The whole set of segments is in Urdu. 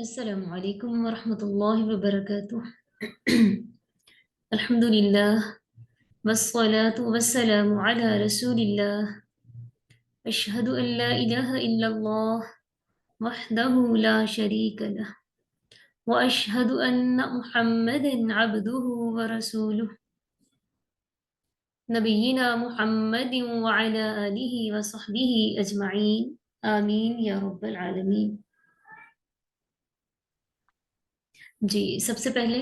السلام علیکم ورحمۃ اللہ وبرکاتہ۔ الحمد للہ والصلاة والسلام علی رسول اللہ، اشہد ان لا الہ الا اللہ وحدہ لا شریک لہ واشہد ان محمدا عبدہ ورسولہ نبینا محمد وعلی آلہ وصحبہ اجمعین، آمین یا رب العالمین۔ جی، سب سے پہلے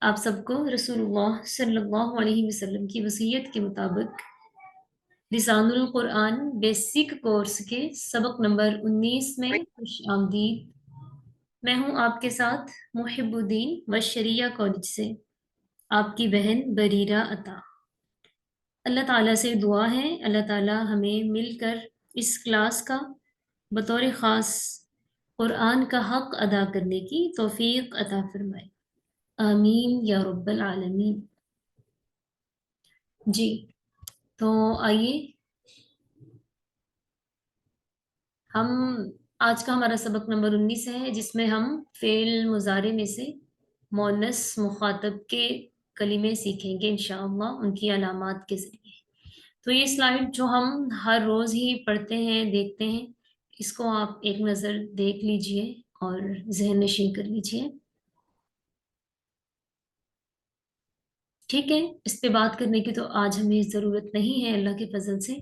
آپ سب کو رسول اللہ صلی اللہ علیہ وسلم کی وصیت کے مطابق لسان القرآن بیسک کورس کے سبق نمبر 19 میں خوش آمدید۔ میں ہوں آپ کے ساتھ محب الدین وشریعہ کالج سے آپ کی بہن بریرہ عطا۔ اللہ تعالیٰ سے دعا ہے اللہ تعالیٰ ہمیں مل کر اس کلاس کا بطور خاص قرآن کا حق ادا کرنے کی توفیق عطا فرمائے، آمین یا رب العالمین۔ جی تو آئیے ہم آج کا ہمارا سبق نمبر 19 ہے، جس میں ہم فعل مضارع میں سے مؤنث مخاطب کے کلمے سیکھیں گے انشاءاللہ ان کی علامات کے ذریعے۔ تو یہ سلائیڈ جو ہم ہر روز ہی پڑھتے ہیں دیکھتے ہیں، اس کو آپ ایک نظر دیکھ لیجئے اور ذہن نشین کر لیجئے، ٹھیک ہے؟ اس پہ بات کرنے کی تو آج ہمیں ضرورت نہیں ہے اللہ کے فضل سے۔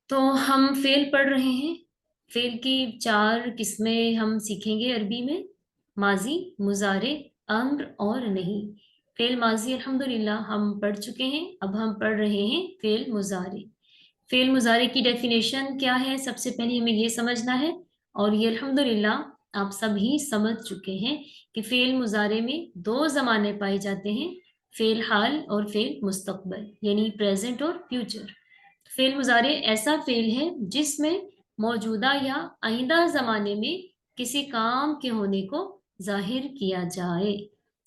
تو ہم فعل پڑھ رہے ہیں، فعل کی 4 قسمیں ہم سیکھیں گے عربی میں: ماضی، مضارع، امر اور نہیں۔ فعل ماضی الحمدللہ ہم پڑھ چکے ہیں، اب ہم پڑھ رہے ہیں فعل مضارع۔ فعل مضارع کی ڈیفینیشن کیا ہے، سب سے پہلے ہمیں یہ سمجھنا ہے، اور یہ الحمدللہ آپ سب ہی سمجھ چکے ہیں کہ فعل مضارع میں 2 زمانے پائے جاتے ہیں، فعل حال اور فعل مستقبل، یعنی پریزنٹ اور فیوچر۔ فعل مضارع ایسا فعل ہے جس میں موجودہ یا آئندہ زمانے میں کسی کام کے ہونے کو ظاہر کیا جائے،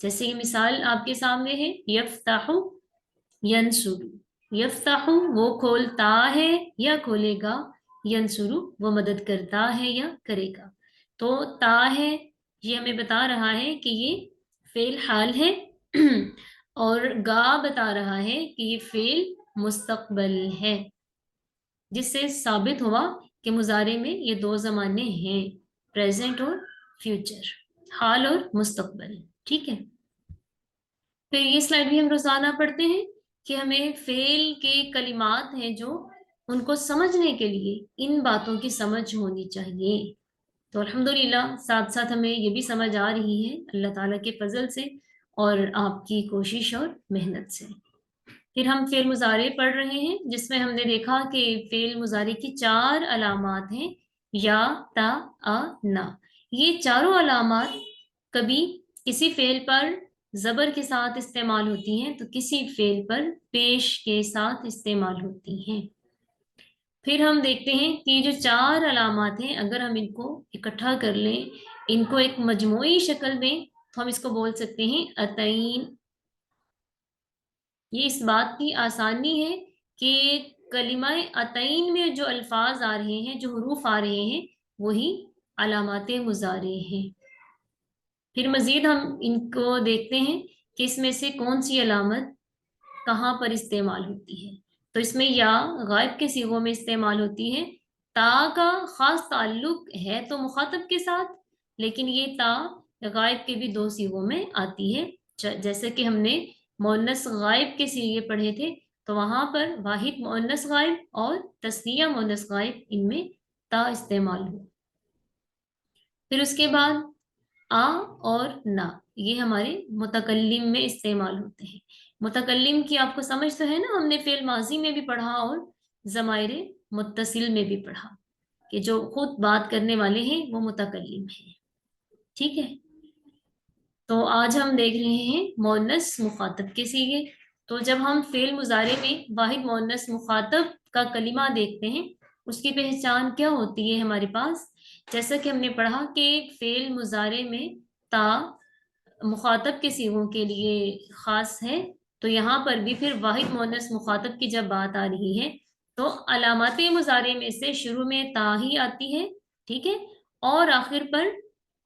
جیسے یہ مثال آپ کے سامنے ہے، یفتح ینصر۔ یفتح وہ کھولتا ہے یا کھولے گا، ینصر وہ مدد کرتا ہے یا کرے گا۔ تو تا ہے، یہ ہمیں بتا رہا ہے کہ یہ فعل حال ہے، اور گا بتا رہا ہے کہ یہ فعل مستقبل ہے، جس سے ثابت ہوا کہ مضارع میں یہ 2 زمانے ہیں، پریزنٹ اور فیوچر، حال اور مستقبل، ٹھیک ہے؟ پھر یہ سلائیڈ بھی ہم روزانہ پڑھتے ہیں کہ ہمیں فعل کے کلمات ہیں جو ان کو سمجھنے کے لیے ان باتوں کی سمجھ ہونی چاہیے۔ تو الحمدللہ ساتھ ساتھ ہمیں یہ بھی سمجھ آ رہی ہے اللہ تعالیٰ کے فضل سے اور آپ کی کوشش اور محنت سے۔ پھر ہم فعل مضارع پڑھ رہے ہیں، جس میں ہم نے دیکھا کہ فعل مضارع کی 4 علامات ہیں، یا، تا، نا۔ یہ چاروں علامات کبھی کسی فعل پر زبر کے ساتھ استعمال ہوتی ہیں تو کسی فعل پر پیش کے ساتھ استعمال ہوتی ہیں۔ پھر ہم دیکھتے ہیں کہ یہ جو 4 علامات ہیں، اگر ہم ان کو اکٹھا کر لیں، ان کو ایک مجموعی شکل دیں، تو ہم اس کو بول سکتے ہیں اتین۔ یہ اس بات کی آسانی ہے کہ کلمہ اتین میں جو الفاظ آ رہے ہیں، جو حروف آ رہے ہیں، وہی علامات مضارع ہیں۔ پھر مزید ہم ان کو دیکھتے ہیں کہ اس میں سے کون سی علامت کہاں پر استعمال ہوتی ہے۔ تو اس میں یا غائب کے صیغوں میں استعمال ہوتی ہے۔ تا کا خاص تعلق ہے تو مخاطب کے ساتھ، لیکن یہ تا غائب کے بھی 2 صیغوں میں آتی ہے، جیسے کہ ہم نے مؤنث غائب کے صیغے پڑھے تھے، تو وہاں پر واحد مؤنث غائب اور تثنیہ مؤنث غائب، ان میں تا استعمال ہو۔ پھر اس کے بعد آ اور نا، یہ ہمارے متکلم میں استعمال ہوتے ہیں۔ متکلم کی آپ کو سمجھ تو ہے نا، ہم نے فعل ماضی میں بھی پڑھا اور ضمائر متصل میں بھی پڑھا کہ جو خود بات کرنے والے ہیں وہ متکلم ہیں، ٹھیک ہے؟ تو آج ہم دیکھ رہے ہیں مؤنث مخاطب کے صیغے۔ تو جب ہم فعل مضارع میں واحد مؤنث مخاطب کا کلمہ دیکھتے ہیں، اس کی پہچان کیا ہوتی ہے ہمارے پاس؟ جیسا کہ ہم نے پڑھا کہ فعل مضارع میں تا مخاطب کے صیغوں کے لیے خاص ہے، تو یہاں پر بھی پھر واحد مؤنث مخاطب کی جب بات آ رہی ہے تو علامات مضارع میں سے شروع میں تا ہی آتی ہے، ٹھیک ہے، اور آخر پر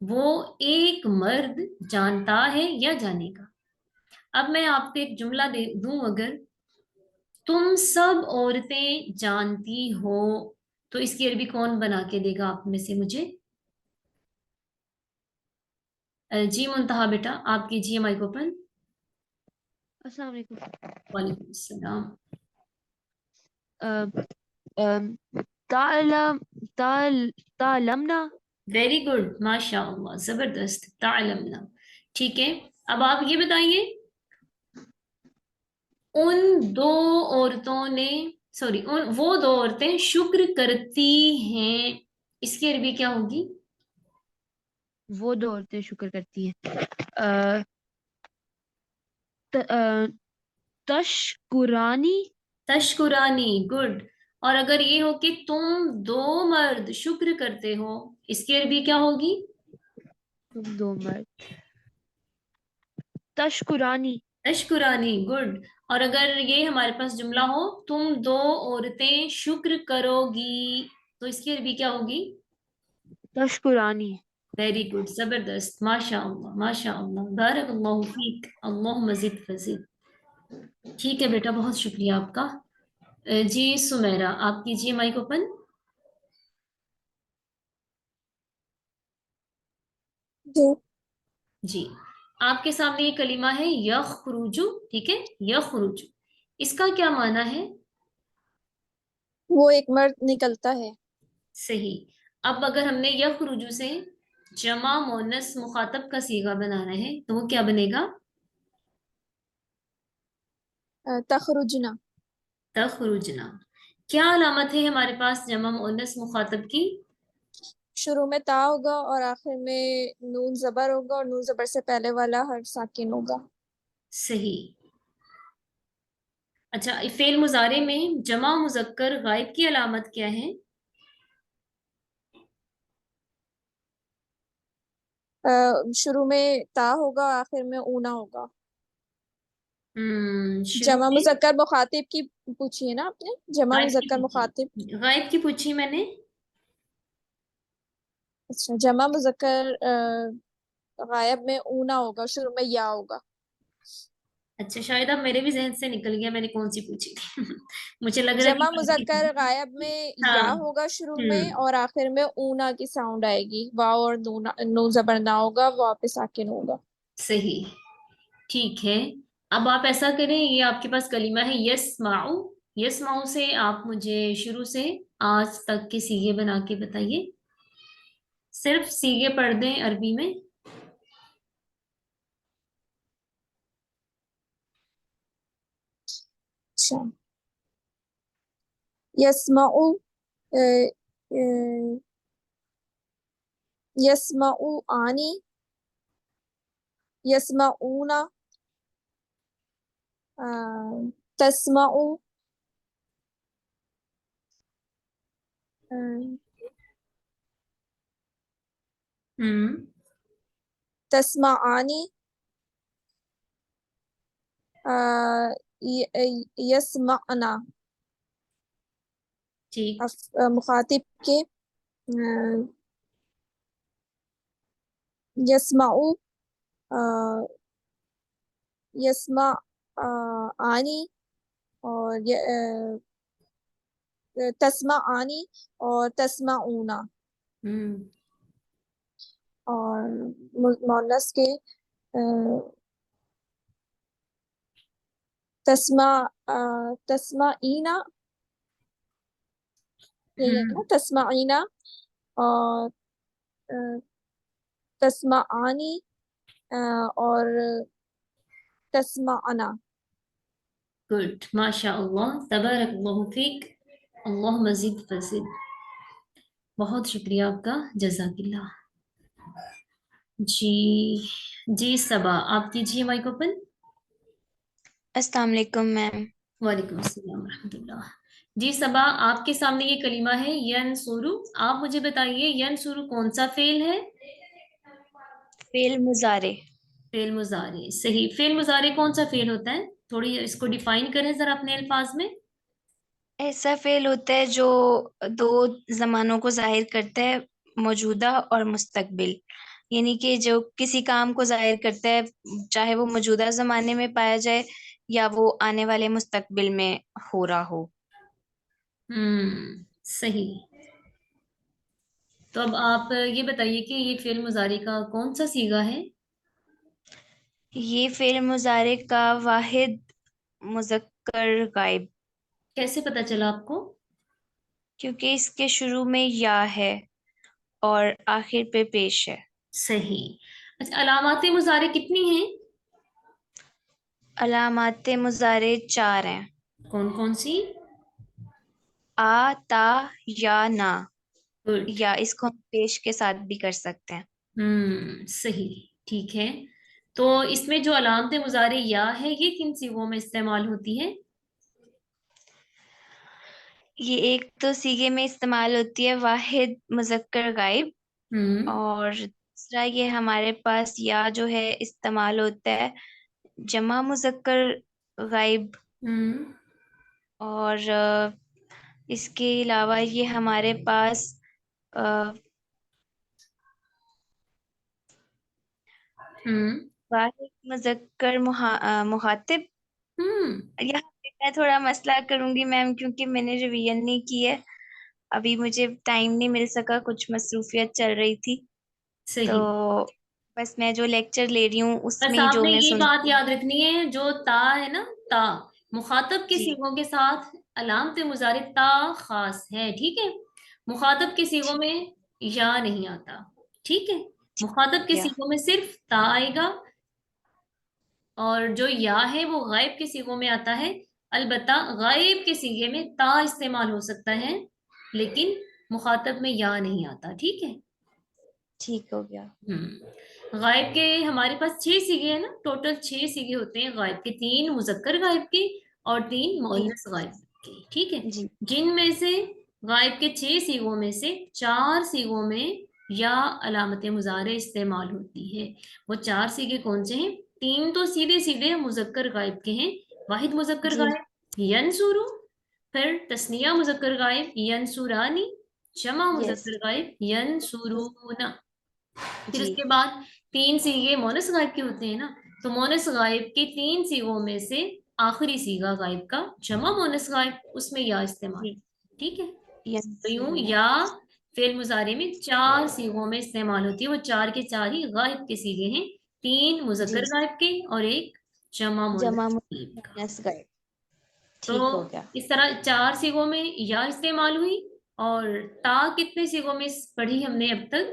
وہ ایک مرد جانتا ہے یا جانے گا. اب میں آپ کو ایک جملہ دے دوں، اگر تم سب عورتیں جانتی ہو، تو اس کی عربی کون بنا کے دے گا آپ میں سے مجھے؟ جی منتہا بیٹا آپ کیجیے مائک اوپن. السلام علیکم. وعلیکم السلام. تعلم تعلمنا. ویری گڈ، ماشاء اللہ، زبردست. تعلمنا. ٹھیک ہے، اب آپ یہ بتائیے، ان دو عورتوں نے، سوری، وہ دو عورتیں شکر کرتی ہیں، اس کی عربی کیا ہوگی؟ وہ دو عورتیں شکر کرتی ہیں. تشکرانی. تشکرانی. گڈ. اور اگر یہ ہو کہ تم دو مرد شکر کرتے ہو، اس کی عربی کیا ہوگی؟ تم دو مرد. تشکرانی. تشکرانی. گڈ. اور اگر یہ ہمارے پاس جملہ ہو، تم دو عورتیں شکر کرو گی، تو اس کی عربی کیا ہوگی؟ تشکرانی. ویری گڈ، زبردست، ماشاء اللہ ماشاء اللہ، بارک اللہ فیک، اللہ مزید فزید. ٹھیک ہے بیٹا، بہت شکریہ آپ کا. جی سمیرہ آپ کیجیے مائک اوپن. جی جی، آپ کے سامنے یہ کلمہ ہے یخرجو، ٹھیک ہے، یخرجو، اس کا کیا معنی ہے؟ وہ ایک مرد نکلتا ہے. صحیح. اب اگر ہم نے یخرجو سے جمع مؤنث مخاطب کا صیغہ بنانا ہے تو وہ کیا بنے گا؟ تخرجنا. تخرجنا. کیا علامت ہے ہمارے پاس جمع مؤنث مخاطب کی؟ شروع میں تا ہوگا اور آخر میں نون زبر ہوگا، اور نون زبر سے پہلے والا حرف ساکن ہوگا. صحیح. اچھا، فعل مضارع میں جمع مذکر غائب کی علامت کیا ہے؟ شروع میں تا ہوگا، آخر میں اونا ہوگا. شروع جمع میں مذکر مخاطب کی پوچھی ہے نا آپ نے؟ جمع غائب کی مذکر مخاطب. پوچھی، غائب کی پوچھی میں نے. اچھا، جمع مذکر غائب میں اونا ہوگا، شروع میں یا ہوگا. اچھا، شاید اب میرے بھی ذہن سے نکل گیا میں نے کون سی پوچھی تھی. مجھے لگ رہا ہے جمع کہ غائب کی مذکر پوچھی. غائب میں ہاں. یا ہوگا شروع میں، اور آخر میں اونا کی ساؤنڈ آئے گی. واو اور نون زبر نہ ہوگا، واپس ساکن ہوگا. صحیح. ٹھیک ہے، اب آپ ایسا کریں، یہ آپ کے پاس کلمہ ہے یسمعو. یسمعو سے آپ مجھے شروع سے آج تک کے صیغے بنا کے بتائیے، صرف صیغے پڑھ دیں عربی میں. اچھا، یسمعو، یسمعو آنی، یسمعونا، تسمعو، تسمعانی، یسمعنا. ٹھیک. مخاطب کے یسمعو، یسمع آنی، اور تسمع آنی اور تسمعونا. اور مؤنث کے تسمعینا، یہی ہے نا، تسمعینا اور تسمعانی اور تسمعنا. گڈ، ماشاء اللہ، تبارک اللہ فیک، اللہ مزید فزید. بہت شکریہ آپ کا، جزاک اللہ. جی جی صبا آپ کیجیے مائک اوپن. السلام علیکم میم. وعلیکم السلام ورحمۃ اللہ. جی صبا آپ کے سامنے یہ کلمہ ہے ینصرو. آپ مجھے بتائیے ینصرو کون سا فعل ہے؟ فعل مضارع. فعل مضارع. صحیح. فعل مضارع کون سا فعل ہوتا ہے؟ تھوڑی اس کو ڈیفائن کریں ذرا اپنے الفاظ میں. ایسا فعل ہوتا ہے جو دو زمانوں کو ظاہر کرتا ہے، موجودہ اور مستقبل. یعنی کہ جو کسی کام کو ظاہر کرتا ہے، چاہے وہ موجودہ زمانے میں پایا جائے یا وہ آنے والے مستقبل میں ہو رہا ہو۔ صحیح۔ تو اب آپ یہ بتائیے کہ یہ فعل مضارع کا کون سا صیغہ ہے؟ یہ فعل مضارع کا واحد مذکر غائب، کیسے پتا چلا آپ کو؟ کیونکہ اس کے شروع میں یا ہے اور آخر پہ پیش ہے۔ صحیح۔ اچھا، علامات مضارع کتنی ہیں؟ علامات مضارع 4 ہیں، کون کون سی؟ آ، تا، یا، نا، گڈ۔ یا اس کو ہم پیش کے ساتھ بھی کر سکتے ہیں۔ صحیح، ٹھیک ہے۔ تو اس میں جو علامت مضارع یا ہے یہ کن صیغوں میں استعمال ہوتی ہے؟ یہ ایک تو صیغے میں استعمال ہوتی ہے واحد مذکر غائب، ہم اور دوسرا یہ ہمارے پاس یا جو ہے استعمال ہوتا ہے جمع مذکر غائب، ہم اور اس کے علاوہ یہ ہمارے پاس واحد مذکر مخاطب۔ یہاں پہ میں تھوڑا مسئلہ کروں گی میم، کیونکہ میں نے ریویژن نہیں کی ہے ابھی، مجھے ٹائم نہیں مل سکا، کچھ مصروفیت چل رہی تھی، تو صحیح۔ بس میں جو لیکچر لے رہی ہوں اس بس میں آپ جو نے میں یہ بات سنتی ہوں۔ یاد رکھنی ہے، جو تا ہے نا، تا مخاطب کے جی صیغوں کے ساتھ علامت مضارع تا خاص ہے، ٹھیک ہے؟ مخاطب کے صیغوں میں یا نہیں آتا، ٹھیک ہے؟ مخاطب کے کیا صیغوں میں صرف تا آئے گا، اور جو یا ہے وہ غائب کے صیغوں میں آتا ہے۔ البتہ غائب کے صیغے میں تا استعمال ہو سکتا ہے، لیکن مخاطب میں یا نہیں آتا، ٹھیک ہے؟ ٹھیک ہو گیا۔ غائب کے ہمارے پاس 6 صیغے ہیں نا، ٹوٹل 6 صیغے ہوتے ہیں غائب کے، 3 مذکر غائب کے اور 3 مؤنث غائب کے، ٹھیک ہے؟ جی جن میں سے غائب کے 6 صیغوں میں سے 4 صیغوں میں یا علامت مضارع استعمال ہوتی ہے۔ وہ 4 صیغے کون سے ہیں؟ 3 تو سیدھے سیدھے مذکر غائب کے ہیں، واحد مذکر جی غائب ینصرو، پھر تثنیہ مذکر غائب ینصرانی، جمع یس مذکر غائب ینصرون، پھر اس جی کے بعد 3 صیغے مونس غائب کے ہوتے ہیں نا، تو مونس غائب کے 3 صیغوں میں سے آخری صیغہ غائب کا جمع مونس غائب، اس میں یا استعمال، جی ٹھیک ہے؟ تو یوں ینصرون۔ یا فعل مضارع میں 4 صیغوں میں استعمال ہوتی ہے، وہ 4 کے 4 ہی غائب کے صیغے ہیں، 3 جی مذکر غائب کے اور 1 جمع جمع مؤنث غائب کا۔ مؤنث غائب، تو ٹھیک ہو گیا۔ اس طرح 4 صیغوں میں یا استعمال ہوئی، اور تا کتنے صیغوں میں پڑھی ہم نے اب تک؟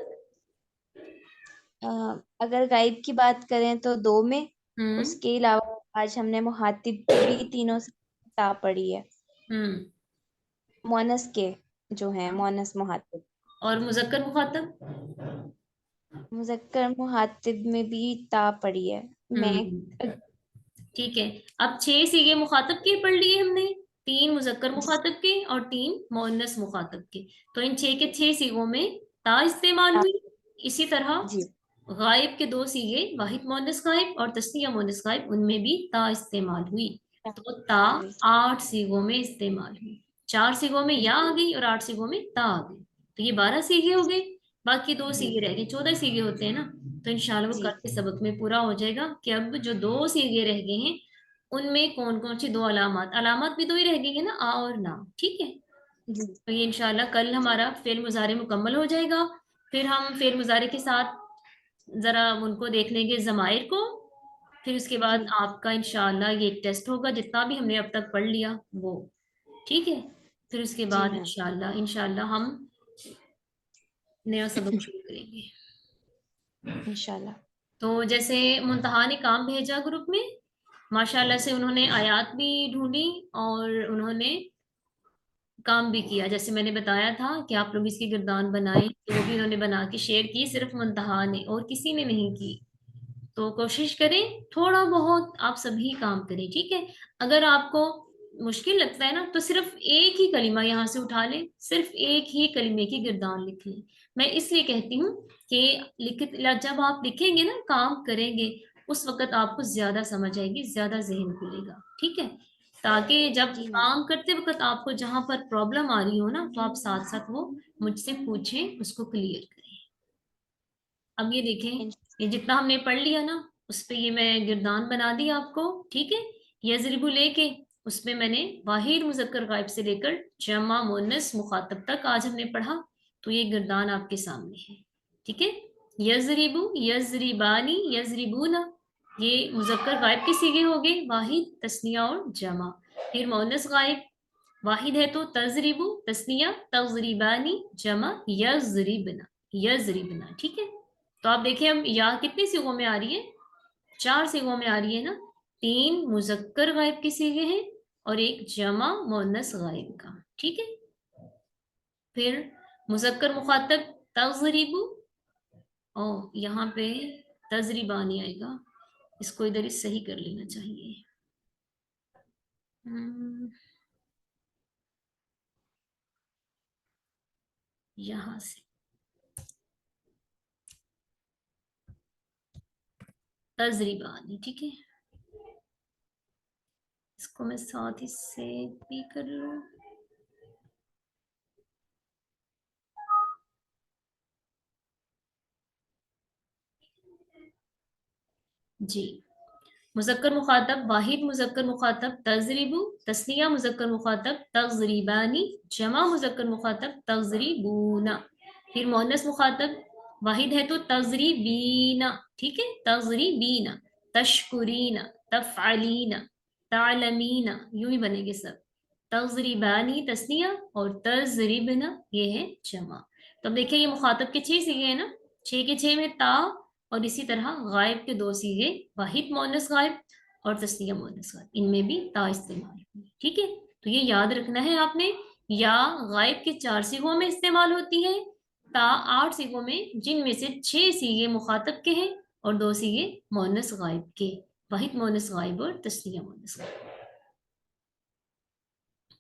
اگر غائب کی بات کریں تو 2 میں، ہم اس کے علاوہ آج ہم نے مخاطب کی بھی تینوں سے تا پڑھی ہے، ہم مونس کے جو ہیں مونس مخاطب، اور مذکر مخاطب؟ مذکر مخاطب میں بھی تا پڑھی ہے۔ میں ٹھیک ہے، اب 6 صیغے مخاطب کے پڑھ لیے ہم نے، 3 مذکر مخاطب کے اور 3 مؤنث مخاطب کے، تو ان 6 کے 6 صیغوں میں تا استعمال ہوئی۔ اسی طرح جی غائب کے 2 صیغے واحد مؤنث غائب اور تثنیہ مؤنث غائب، ان میں بھی تا استعمال ہوئی، تو تا 8 صیغوں میں استعمال ہوئی، 4 صیغوں میں یا آ گئی اور 8 صیغوں میں تا آ گئی، تو یہ 12 صیغے ہو گئے، باقی 2 صیغے رہ گئے، 14 صیغے ہوتے ہیں نا، تو انشاءاللہ وہ جی کل کے سبق میں پورا ہو جائے گا کہ اب جو 2 صیغے رہ گئے ہیں ان میں کون کون سی 2 علامات بھی 2 ہی رہ گئی ہیں نا، آ اور نا، ٹھیک ہے؟ جی تو یہ انشاءاللہ کل ہمارا فعل مضارع مکمل ہو جائے گا، پھر ہم فعل مضارع کے ساتھ ذرا ان کو دیکھ لیں گے ضمائر کو، پھر اس کے بعد جی آپ کا انشاءاللہ یہ ایک ٹیسٹ ہوگا جتنا بھی ہم نے اب تک پڑھ لیا وہ، ٹھیک ہے؟ پھر اس کے جی بعد میم، انشاءاللہ ہم نیا سبق شروع کریں گے۔ انشاءاللہ۔ تو جیسے منتہا نے کام بھیجا گروپ میں، ماشاءاللہ سے انہوں نے آیات بھی ڈھونڈی اور انہوں نے کام بھی کیا، جیسے میں نے بتایا تھا کہ آپ لوگ اس کی گردان بنائیں، تو وہ بھی انہوں نے بنا کے شیئر کی، صرف منتہا نے اور کسی نے نہیں کی، تو کوشش کریں تھوڑا بہت آپ سبھی کام کریں، ٹھیک ہے؟ اگر آپ کو مشکل لگتا ہے نا تو صرف ایک ہی کلمہ یہاں سے اٹھا لیں، صرف ایک ہی کلمے کی گردان لکھ لیں، میں اس لیے کہتی ہوں کہ جب آپ لکھیں گے نا، کام کریں گے، اس وقت آپ کو زیادہ سمجھ آئے گی، زیادہ ذہن کھلے گا، ٹھیک ہے؟ تاکہ جب جی میم، کام کرتے وقت آپ کو جہاں پر پرابلم آ رہی ہو نا، تو آپ ساتھ ساتھ وہ مجھ سے پوچھیں، اس کو کلیئر کریں۔ اب یہ دیکھیں، یہ جتنا ہم نے پڑھ لیا نا، اس پہ یہ میں گردان بنا دی آپ کو، ٹھیک ہے. یضربو لے کے اس میں نے واحد مذکر غائب سے لے کر جمع مؤنث مخاطب تک آج ہم نے پڑھا، تو یہ گردان آپ کے سامنے ہے، ٹھیک ہے. یضربو، یضربانی، یضربونا، یہ مذکر غائب کے صیغے ہو گئے، واحد، تثنیہ اور جمع. پھر مؤنث غائب واحد ہے تو تضربو، تثنیہ تضربانی، جمع یضربنا، یضربنا، ٹھیک ہے. تو آپ دیکھیں اب یا کتنے صیغوں میں آ رہی ہے؟ 4 صیغوں میں آ رہی ہے نا. 3 مذکر غائب کے صیغے ہیں اور ایک جمع مؤنث غائب کا، ٹھیک ہے. پھر مذکر مخاطب تضربو، یہاں پہ تضربانی آئے گا، اس کو ادھر صحیح کر لینا چاہیے. یہاں سے تضربانی، ٹھیک ہے. اس کو میں ساتھ ہی سے بھی کر لوں. جی، مذکر مخاطب واحد مذکر مخاطب تضربو، تثنیہ مذکر مخاطب تضربانی، جمع مذکر مخاطب تضربونا. پھر مؤنث مخاطب واحد ہے تو تضربینا، ٹھیک ہے، تضربینا، تشکرینا، تفعلینا، تعلمینا، یوں ہی بنے گے سب. تضربانی تثنیہ اور تضربنا یہ ہے جمع. تو اب دیکھیں یہ مخاطب کے 6 صیغے ہیں نا، 6 کے 6 میں تا، اور اسی طرح غائب کے 2 صیغے، واحد مؤنث غائب اور تثنیہ مؤنث غائب، ان میں بھی تا استعمال ہوئی، ٹھیک ہے. تو یہ یاد رکھنا ہے آپ نے، یا غائب کے 4 صیغوں میں استعمال ہوتی ہے، تا 8 صیغوں میں، جن میں سے 6 صیغے مخاطب کے ہیں اور 2 صیغے مؤنث غائب کے، واحد مؤنث غائب اور تثنیہ مؤنث غائب.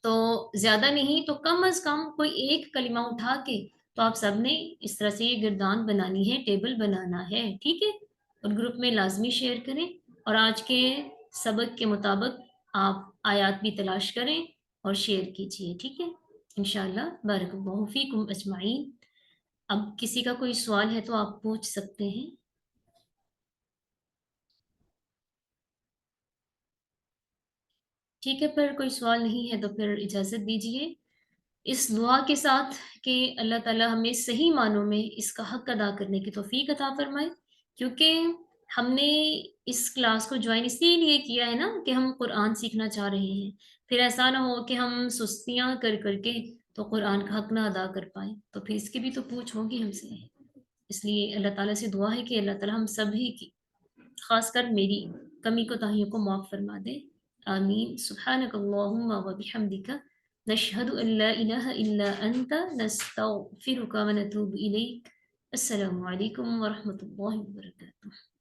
تو زیادہ نہیں تو کم از کم کوئی ایک کلمہ اٹھا کے تو آپ سب نے اس طرح سے یہ گردان بنانی ہے، ٹیبل بنانا ہے، ٹھیک ہے. اور گروپ میں لازمی شیئر کریں، اور آج کے سبق کے مطابق آپ آیات بھی تلاش کریں اور شیئر کیجئے، ٹھیک ہے. انشاءاللہ بارک اللہ فیکم اجمعین. اب کسی کا کوئی سوال ہے تو آپ پوچھ سکتے ہیں. ٹھیک ہے، پھر کوئی سوال نہیں ہے تو پھر اجازت دیجئے، اس دعا کے ساتھ کہ اللہ تعالیٰ ہمیں صحیح معنوں میں اس کا حق ادا کرنے کی توفیق عطا فرمائے. کیونکہ ہم نے اس کلاس کو جوائن اس لیے کیا ہے نا کہ ہم قرآن سیکھنا چاہ رہے ہیں، پھر ایسا نہ ہو کہ ہم سستیاں کر کے تو قرآن کا حق نہ ادا کر پائیں، تو پھر اس کی بھی تو پوچھ ہوگی ہم سے. اس لیے اللہ تعالیٰ سے دعا ہے کہ اللہ تعالیٰ ہم سبھی کی، خاص کر میری کمی کوتاہیوں کو معاف فرما دے. آمین. سبحانک اللہم و بحمدک، نشہد ان لا الہ الا انت، نستغفرک و نتوب الیک. السلام علیکم ورحمۃ اللہ وبرکاتہ.